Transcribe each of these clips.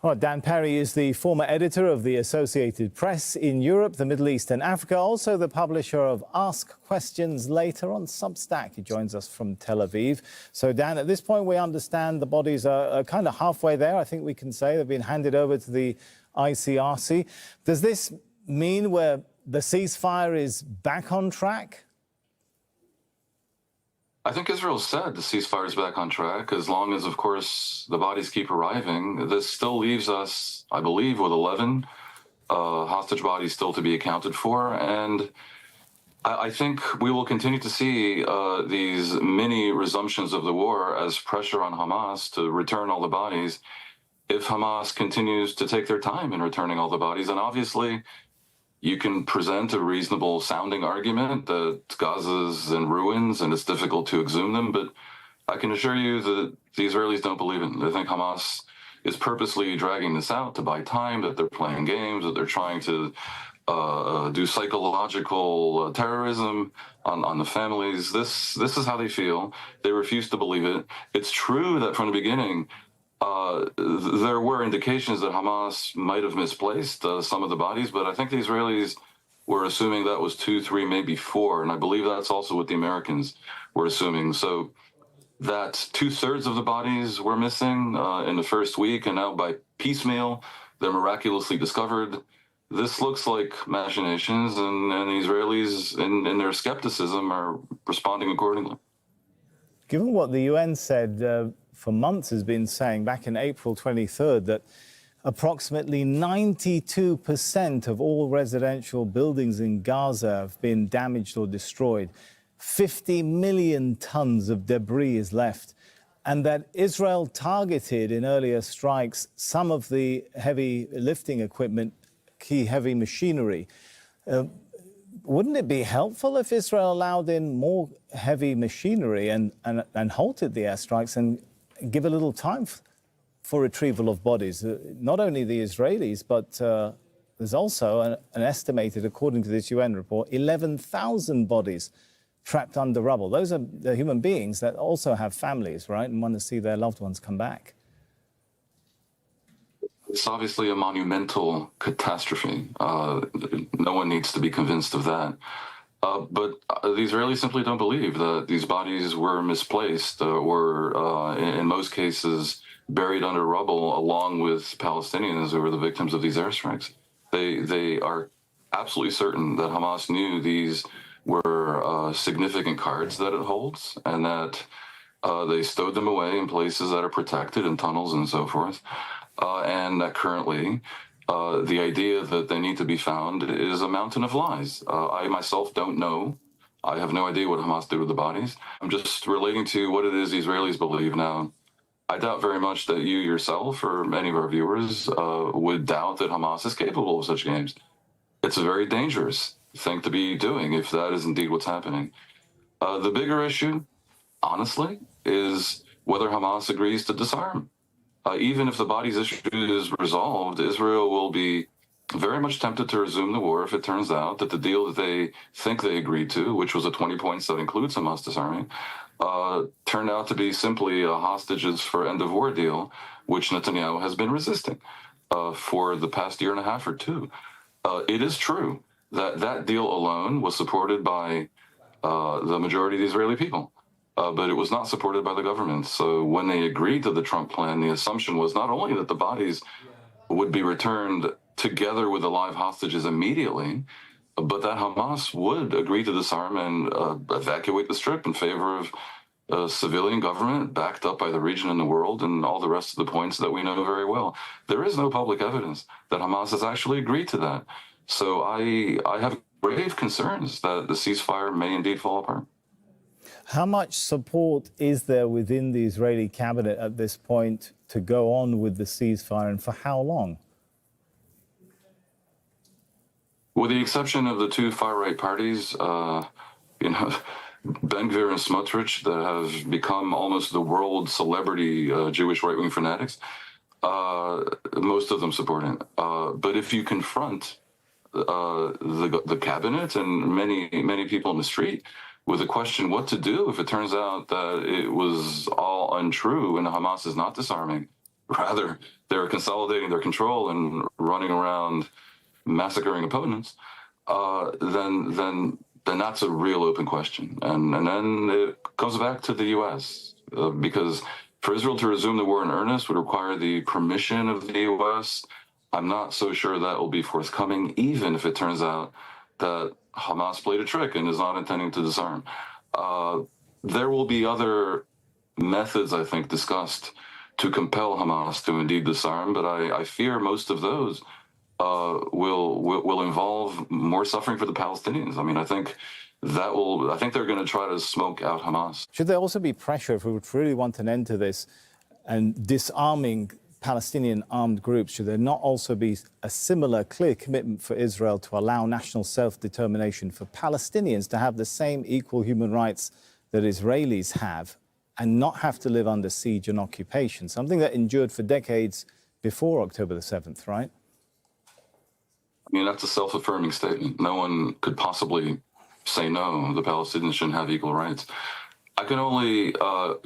Well, dperry is the former editor of the Associated Press in Europe, the Middle East and Africa, also the publisher of Ask Questions Later on Substack. He joins us from Tel Aviv. So, Dan, at this point, we understand the bodies are kind of halfway there, I think we can say. They've been handed over to the ICRC. Does this mean where the ceasefire is back on track? I think Israel said the ceasefire is back on track as long as, of course, the bodies keep arriving. This still leaves us, I believe, with 11 hostage bodies still to be accounted for. And I think we will continue to see these mini resumptions of the war as pressure on Hamas to return all the bodies if Hamas continues to take their time in returning all the bodies. And obviously, you can present a reasonable sounding argument that Gaza's in ruins and it's difficult to exhume them, but I can assure you that the Israelis don't believe it. They think Hamas is purposely dragging this out to buy time, that they're playing games, that they're trying to do psychological terrorism on the families. This is how they feel. They refuse to believe it. It's true that from the beginning, there were indications that Hamas might have misplaced some of the bodies, but I think the Israelis were assuming that was 2, 3, maybe 4, and I believe that's also what the Americans were assuming. So that 2/3 of the bodies were missing in the first week, and now by piecemeal, they're miraculously discovered. This looks like machinations, and the Israelis, in their skepticism, are responding accordingly. Given what the UN said for months has been saying back in April 23rd that approximately 92% of all residential buildings in Gaza have been damaged or destroyed. 50 million tons of debris is left, and that Israel targeted in earlier strikes some of the heavy lifting equipment, key heavy machinery. Wouldn't it be helpful if Israel allowed in more heavy machinery and halted the airstrikes and give a little time for retrieval of bodies? Not only the Israelis, but there's also an estimated, according to this UN report, 11,000 bodies trapped under rubble. Those are the human beings that also have families, right, and want to see their loved ones come back. It's obviously a monumental catastrophe. No one needs to be convinced of that. But the Israelis simply don't believe that these bodies were misplaced or, in most cases, buried under rubble along with Palestinians who were the victims of these airstrikes. They are absolutely certain that Hamas knew these were significant cards that it holds and that they stowed them away in places that are protected in tunnels and so forth. And that currently the idea that they need to be found is a mountain of lies. I myself don't know. I have no idea what Hamas did with the bodies. I'm just relating to what it is the Israelis believe now. I doubt very much that you yourself or many of our viewers would doubt that Hamas is capable of such games. It's a very dangerous thing to be doing if that is indeed what's happening. The bigger issue, honestly, is whether Hamas agrees to disarm. Even if the bodies issue is resolved, Israel will be very much tempted to resume the war if it turns out that the deal that they think they agreed to, which was a 20 points that includes Hamas disarming, turned out to be simply a hostages for end of war deal, which Netanyahu has been resisting for the past year and a half or two. It is true that that deal alone was supported by the majority of the Israeli people. But it was not supported by the government. So when they agreed to the Trump plan, the assumption was not only that the bodies would be returned together with the live hostages immediately, but that Hamas would agree to disarm and evacuate the Strip in favor of a civilian government backed up by the region and the world and all the rest of the points that we know very well. There is no public evidence that Hamas has actually agreed to that. So I have grave concerns that the ceasefire may indeed fall apart. How much support is there within the Israeli cabinet at this point to go on with the ceasefire, and for how long? With the exception of the two far-right parties, Ben-Gvir and Smotrich, that have become almost the world celebrity Jewish right-wing fanatics, most of them support it. But if you confront the cabinet and many people in the street with a question what to do if it turns out that it was all untrue and Hamas is not disarming, rather they're consolidating their control and running around massacring opponents, then that's a real open question. And then it comes back to the U.S. Because for Israel to resume the war in earnest would require the permission of the U.S. I'm not so sure that will be forthcoming, even if it turns out that Hamas played a trick and is not intending to disarm. There will be other methods, I think, discussed to compel Hamas to indeed disarm, but I fear most of those will involve more suffering for the Palestinians. I mean, I think they're going to try to smoke out Hamas. Should there also be pressure, if we would really want an end to this, and disarming Palestinian armed groups? Should there not also be a similar clear commitment for Israel to allow national self-determination for Palestinians to have the same equal human rights that Israelis have and not have to live under siege and occupation, something that endured for decades before October the 7th, right? I mean, that's a self-affirming statement. No one could possibly say no, the Palestinians shouldn't have equal rights. I can only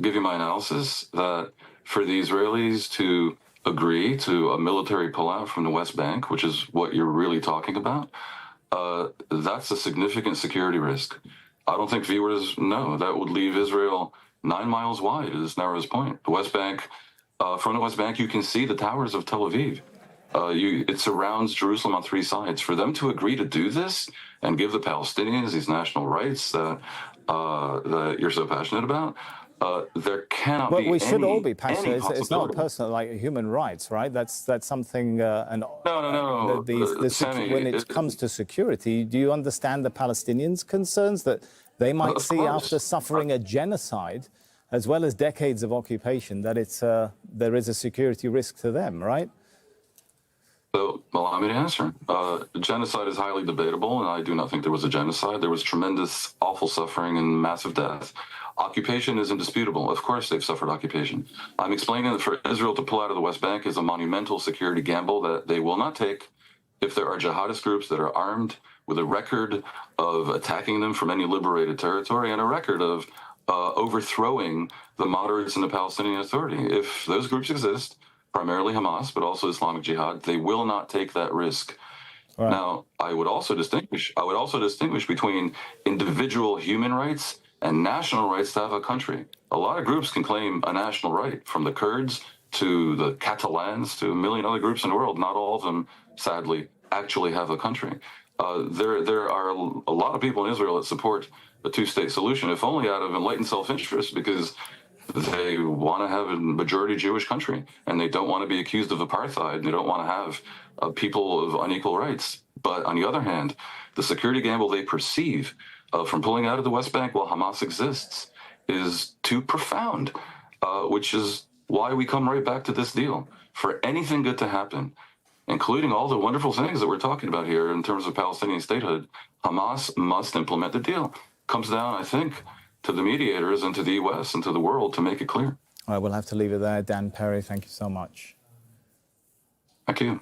give you my analysis that for the Israelis to agree to a military pullout from the West Bank, which is what you're really talking about, that's a significant security risk. I don't think viewers know. That would leave Israel 9 miles wide at its narrowest point. The West Bank, from the West Bank, you can see the towers of Tel Aviv. It surrounds Jerusalem on 3 sides. For them to agree to do this and give the Palestinians these national rights that you're so passionate about, there cannot be. But we should all be passionate. It's not possibility. personal, like human rights, right? That's something. No. Sammy, when it comes to security, do you understand the Palestinians' concerns that they might see after suffering a genocide, as well as decades of occupation, that there is a security risk to them, right? So, allow me to answer. Genocide is highly debatable, and I do not think there was a genocide. There was tremendous, awful suffering and massive death. Occupation is indisputable. Of course, they've suffered occupation. I'm explaining that for Israel to pull out of the West Bank is a monumental security gamble that they will not take if there are jihadist groups that are armed with a record of attacking them from any liberated territory and a record of overthrowing the moderates in the Palestinian Authority. If those groups exist, primarily Hamas, but also Islamic Jihad, they will not take that risk. Right. Now, I would also distinguish between individual human rights and national rights to have a country. A lot of groups can claim a national right, from the Kurds to the Catalans to a million other groups in the world. Not all of them, sadly, actually have a country. There are a lot of people in Israel that support a 2-state solution, if only out of enlightened self-interest, because they want to have a majority Jewish country, and they don't want to be accused of apartheid, and they don't want to have people of unequal rights. But on the other hand, the security gamble they perceive from pulling out of the West Bank while Hamas exists is too profound, which is why we come right back to this deal. For anything good to happen, including all the wonderful things that we're talking about here in terms of Palestinian statehood, Hamas must implement the deal. Comes down, I think, to the mediators and to the U.S. and to the world to make it clear. All right, we'll have to leave it there. Dan Perry, thank you so much. Thank you.